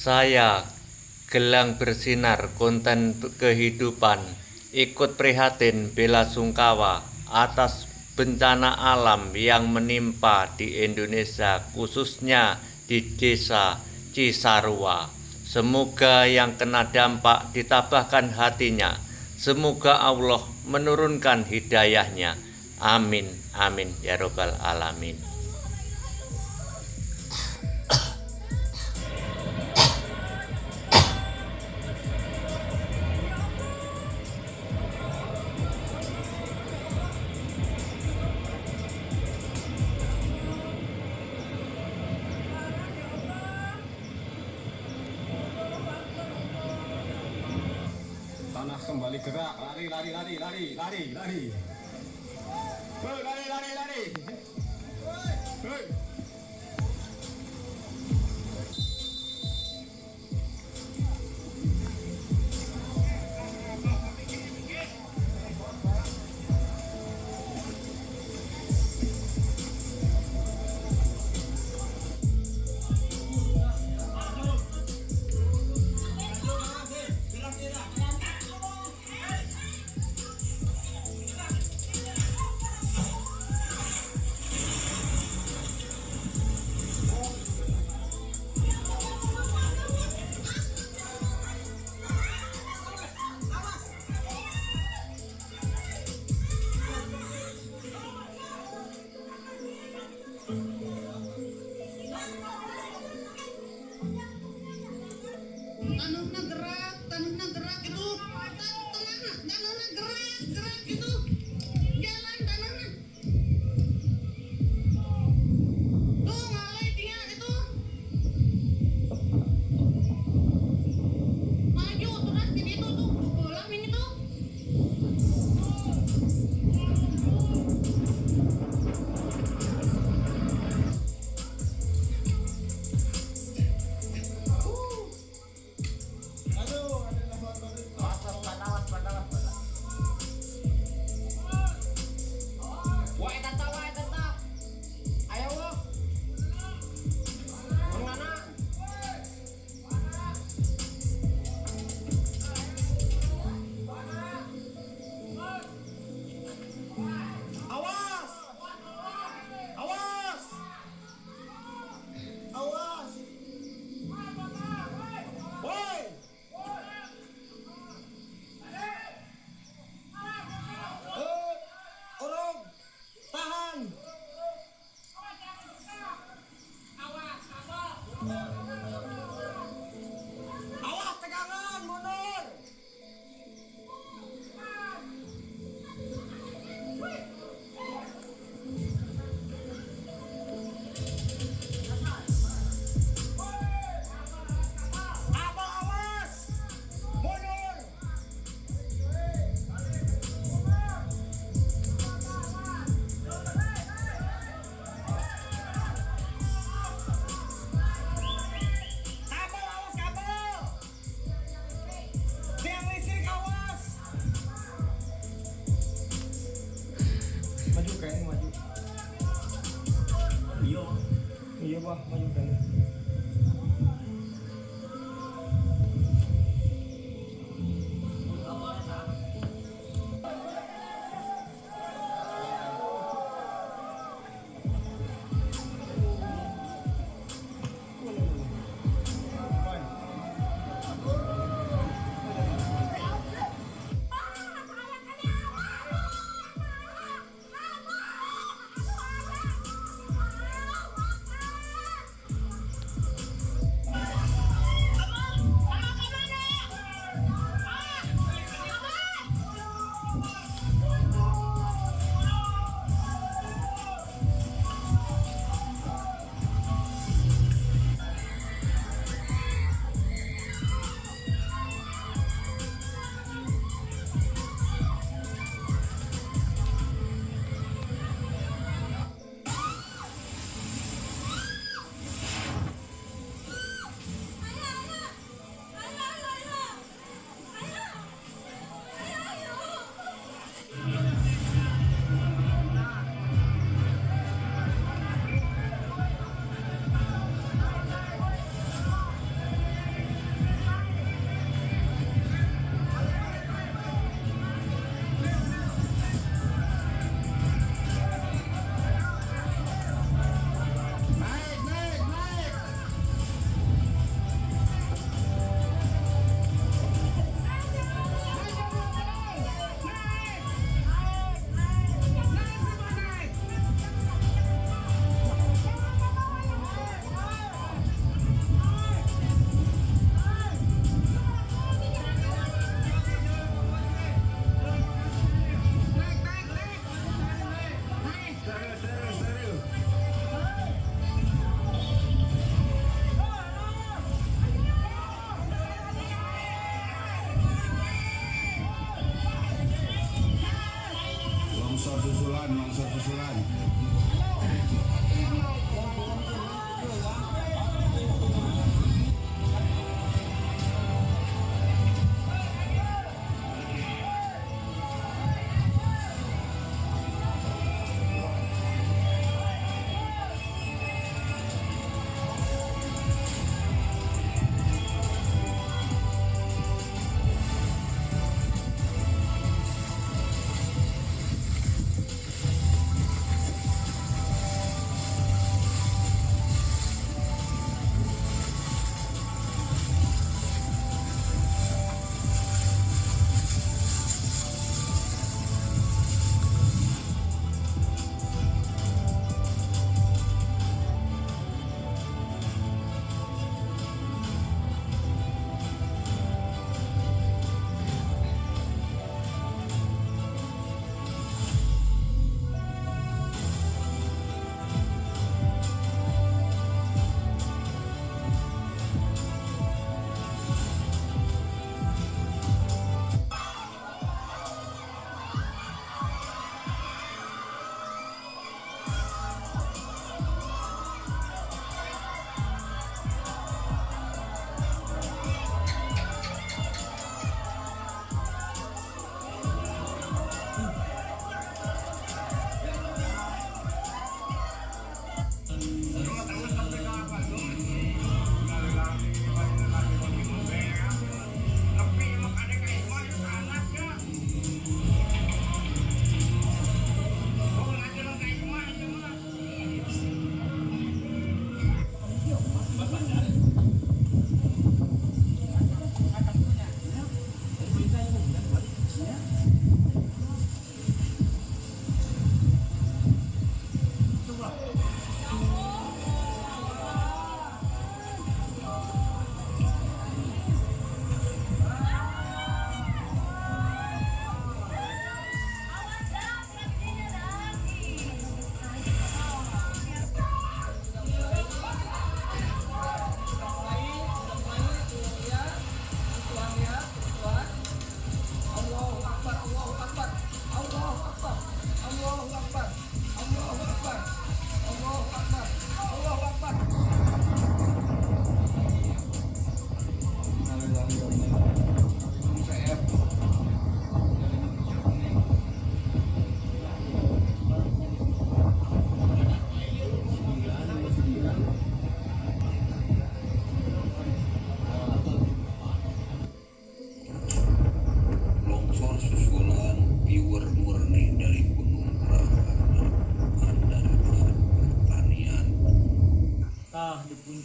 Saya, Gelang Bersinar Konten Kehidupan, ikut prihatin belasungkawa atas bencana alam yang menimpa di Indonesia, khususnya di desa Cisarua. Semoga yang kena dampak ditabahkan hatinya. Semoga Allah menurunkan hidayahnya. Amin, amin, ya robbal alamin. Tanah kembali gerak, lari. Lari. Lari. Hei. Tanahnya gerak itu, tanahnya gerak itu, jalan tanahnya. Tuh ngalai dia itu, maju terus di situ tuh, bolang ini tuh.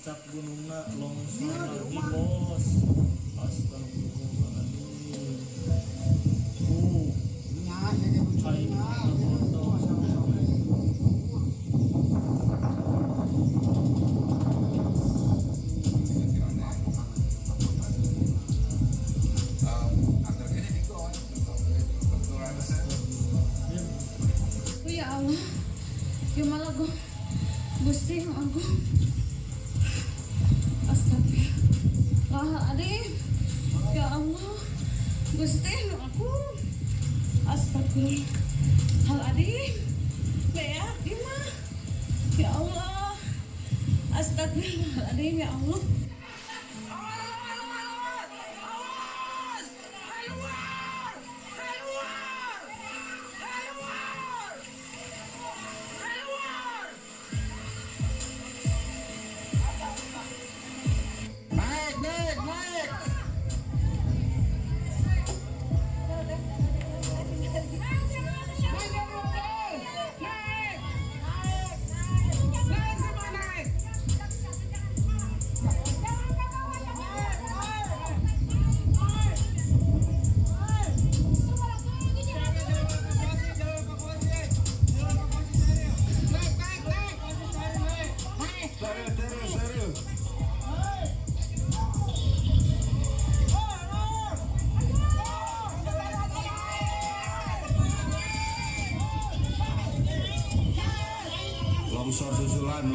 puncak gunungna longsor lagi bos. Astagfirullahaladzim. Hai foto. Oh ya Allah, gimana gue Gusti aku astagfirullahaladzim. Ya Allah Gusti aku astagfirullahaladzim. Bea gimana? Ya Allah astagfirullahaladzim. Ya Allah. Longsor susulan.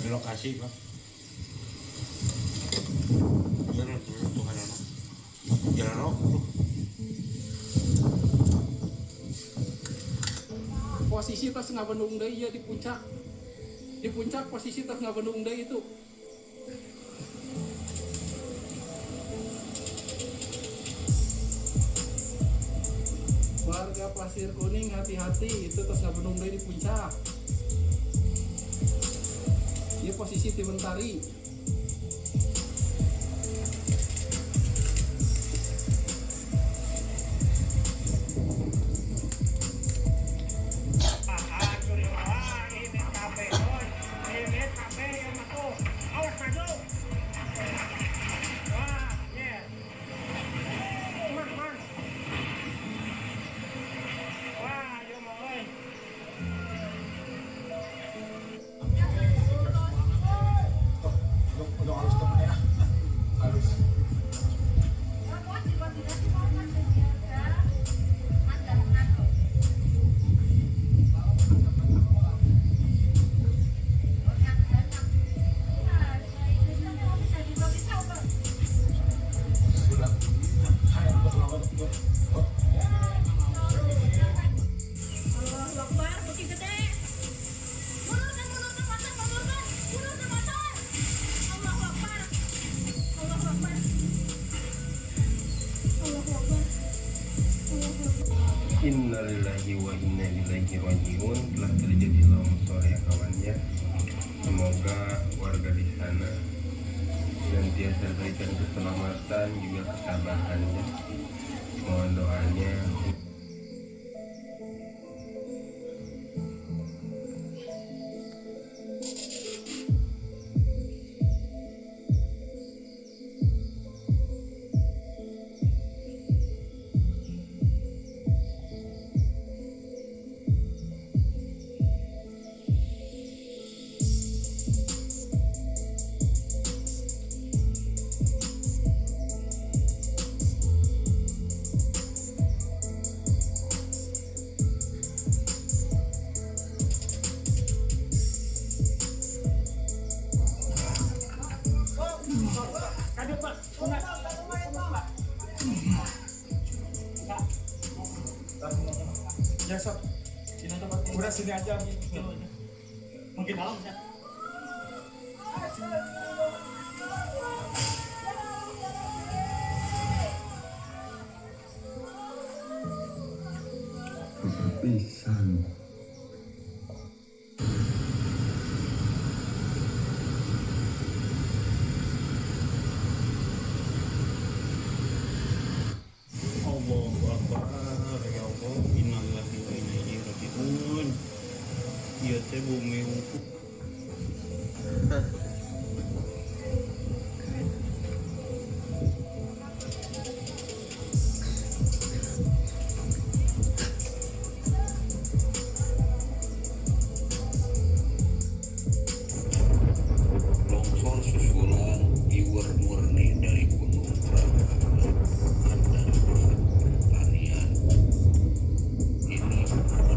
Di lokasi Pak. Bener Tuhan anak. Jalan rok. Posisi tas ngabendung deui ya di puncak. Di puncak posisi tas ngabendung deui itu. Warga Pasir Kuning hati-hati, itu tas ngabendung deui di puncak. Dia posisi di Mentari. Innalillahi wa inna ilaihi rajiun. Telah terjadi longsor ya kawannya. Semoga warga di sana senantiasa diberikan keselamatan juga ketabahannya. Mohon doanya. sini aja mungkin dalam ya. Pisan. Allahu Akbar, ya Allah, innalillahi wa inna ilaihi raji'un. Ieu teh bumi hukum. Longsor susulan diwer-werni dari gunung Prambanan dari pusat pertanian. Ini murni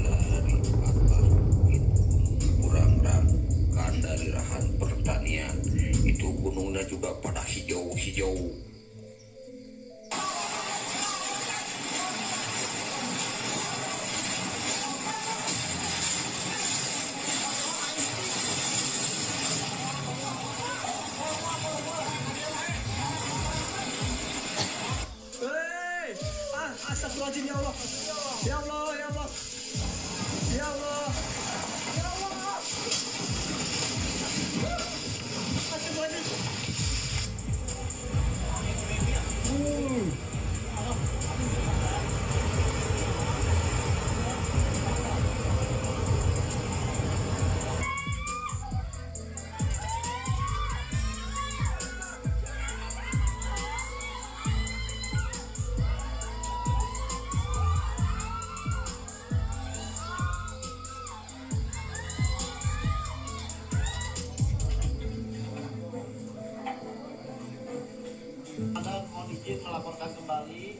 dari atas bukit gunung Burangrang kan dari lahan pertanian. Itu gunungnya juga pada hijau-hijau. Astagfirullahaladzim, ya Allah. Ya Allah, ya Allah. Ya Allah. Ya Allah. Astagfirullahaladzim. Anda mohon izin melaporkan kembali.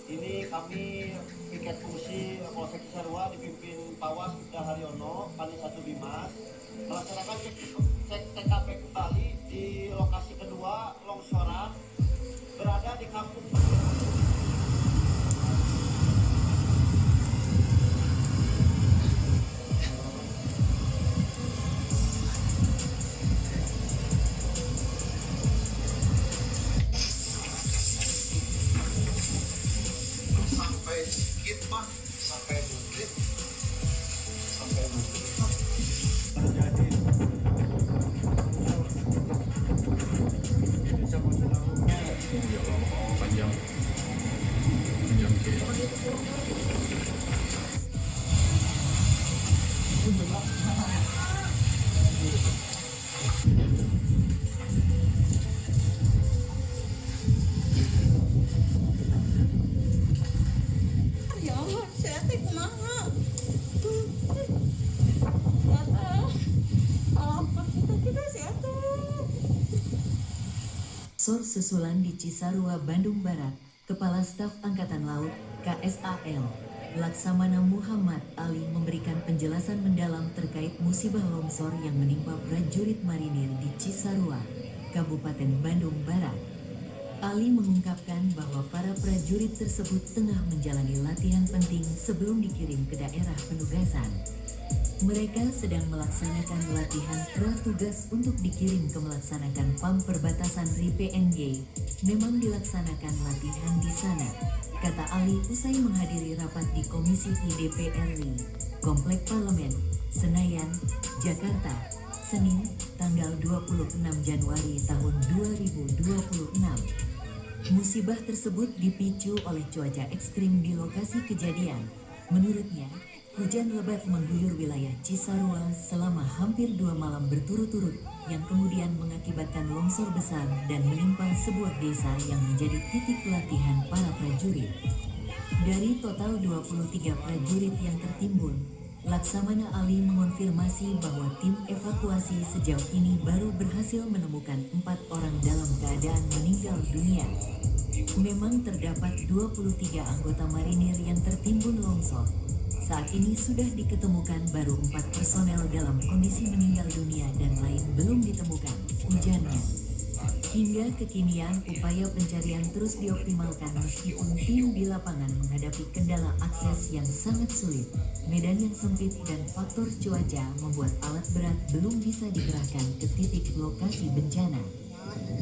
Ini kami piket fungsi Polsek Cisarua dipimpin Pawas Ibda Haryono, Pani 1 Bimas melaksanakan cek TKP kembali di lokasi kedua longsoran berada di kampung Sampai sedikit mah, sampai bukit Terjadi panjang Ya Allah, saya teh kumaha? Apa kita saya tuh? Longsor susulan di Cisarua, Bandung Barat, Kepala Staf Angkatan Laut KSAL Laksamana Muhammad Ali memberikan penjelasan mendalam terkait musibah longsor yang menimpa prajurit marinir di Cisarua, Kabupaten Bandung Barat. Ali mengungkapkan bahwa para prajurit tersebut tengah menjalani latihan penting sebelum dikirim ke daerah penugasan. Mereka sedang melaksanakan latihan pratugas untuk dikirim ke melaksanakan PAM perbatasan RI-PNG. Memang dilaksanakan latihan di sana, kata Ali usai menghadiri rapat di Komisi IDPR RI, Komplek Parlemen, Senayan, Jakarta, Senin, tanggal 26 Januari tahun 2026. Musibah tersebut dipicu oleh cuaca ekstrim di lokasi kejadian. Menurutnya, hujan lebat mengguyur wilayah Cisarua selama hampir 2 malam berturut-turut yang kemudian mengakibatkan longsor besar dan menimpa sebuah desa yang menjadi titik latihan para prajurit. Dari total 23 prajurit yang tertimbun, Laksamana Ali mengonfirmasi bahwa tim evakuasi sejauh ini baru berhasil menemukan 4 orang dalam keadaan meninggal dunia. Memang terdapat 23 anggota marinir yang tertimbun longsor. Saat ini sudah diketemukan baru 4 personel dalam kondisi meninggal dunia dan lain belum ditemukan, ujarnya. Hingga kekinian, upaya pencarian terus dioptimalkan meskipun tim di lapangan menghadapi kendala akses yang sangat sulit, medan yang sempit, dan faktor cuaca membuat alat berat belum bisa dikerahkan ke titik lokasi bencana.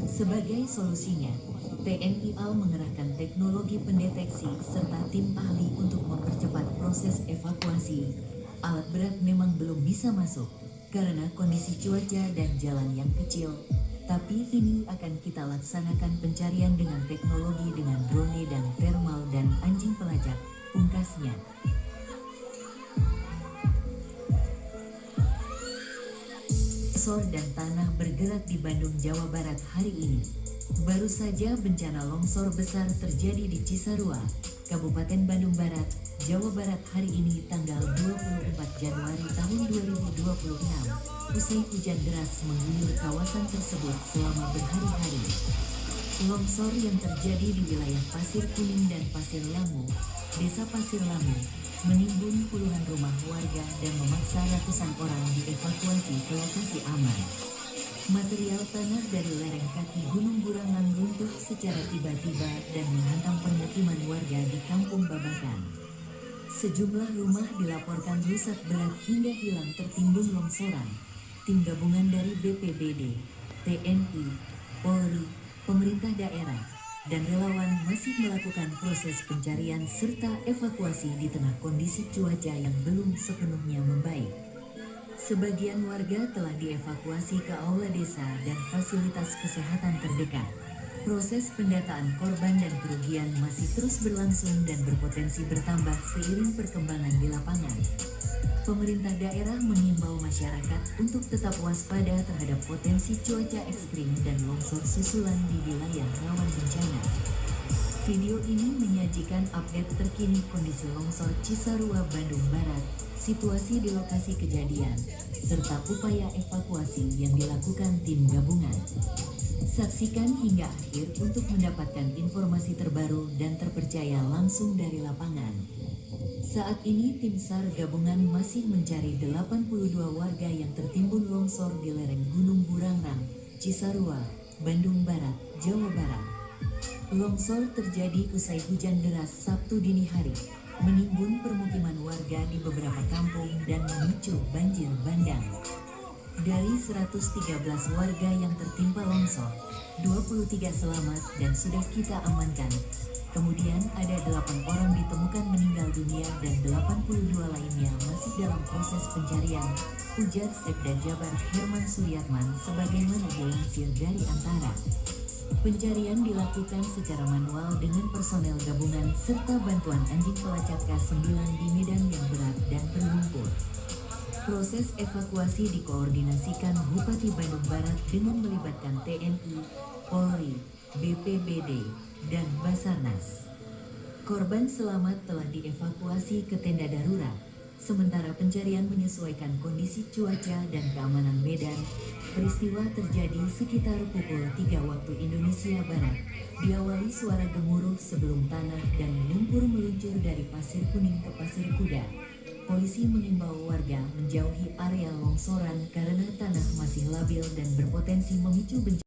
Sebagai solusinya, TNI AL mengerahkan teknologi pendeteksi serta tim ahli untuk mempercepat proses evakuasi. Alat berat memang belum bisa masuk karena kondisi cuaca dan jalan yang kecil. Tapi ini akan kita laksanakan pencarian dengan teknologi dengan drone dan thermal dan anjing pelacak, pungkasnya. Longsor dan tanah bergerak di Bandung, Jawa Barat hari ini. Baru saja bencana longsor besar terjadi di Cisarua, Kabupaten Bandung Barat, Jawa Barat hari ini tanggal 24 Januari tahun 2026. Usai hujan deras mengguyur kawasan tersebut selama berhari-hari. Longsor yang terjadi di wilayah Pasir Kuning dan Pasir Lamu, Desa Pasir Lamu, menimbun puluhan rumah warga dan memaksa ratusan orang dievakuasi ke lokasi aman. Material tanah dari lereng kaki Gunung Burangrang runtuh secara tiba-tiba dan menghantam permukiman warga di Kampung Babakan. Sejumlah rumah dilaporkan rusak berat hingga hilang tertimbun longsoran. Tim gabungan dari BPBD, TNI, Polri, pemerintah daerah, dan relawan masih melakukan proses pencarian serta evakuasi di tengah kondisi cuaca yang belum sepenuhnya membaik. Sebagian warga telah dievakuasi ke aula desa dan fasilitas kesehatan terdekat. Proses pendataan korban dan kerugian masih terus berlangsung dan berpotensi bertambah seiring perkembangan di lapangan. Pemerintah daerah mengimbau masyarakat untuk tetap waspada terhadap potensi cuaca ekstrim dan longsor susulan di wilayah rawan bencana. Video ini menyajikan update terkini kondisi longsor Cisarua, Bandung Barat, situasi di lokasi kejadian, serta upaya evakuasi yang dilakukan tim gabungan. Saksikan hingga akhir untuk mendapatkan informasi terbaru dan terpercaya langsung dari lapangan. Saat ini tim SAR gabungan masih mencari 82 warga yang tertimbun longsor di lereng Gunung Burangrang, Cisarua, Bandung Barat, Jawa Barat. Longsor terjadi usai hujan deras Sabtu dini hari, menimbun permukiman warga di beberapa kampung dan memicu banjir bandang. Dari 113 warga yang tertimpa longsor, 23 selamat dan sudah kita amankan. Kemudian ada 8 orang ditemukan meninggal dunia dan 82 lainnya masih dalam proses pencarian, ujar Sekda Jabar Herman Suryatman sebagaimana dilansir dari Antara. Pencarian dilakukan secara manual dengan personel gabungan serta bantuan anjing pelacak K9 di medan yang berat dan berlumpur. Proses evakuasi dikoordinasikan Bupati Bandung Barat dengan melibatkan TNI, Polri, BPBD, dan Basarnas. Korban selamat telah dievakuasi ke tenda darurat, sementara pencarian menyesuaikan kondisi cuaca dan keamanan medan. Peristiwa terjadi sekitar pukul 3 waktu Indonesia Barat, diawali suara gemuruh sebelum tanah dan lumpur meluncur dari Pasir Kuning ke Pasir Kuda. Polisi mengimbau warga menjauhi area longsoran karena tanah masih labil dan berpotensi memicu bencana.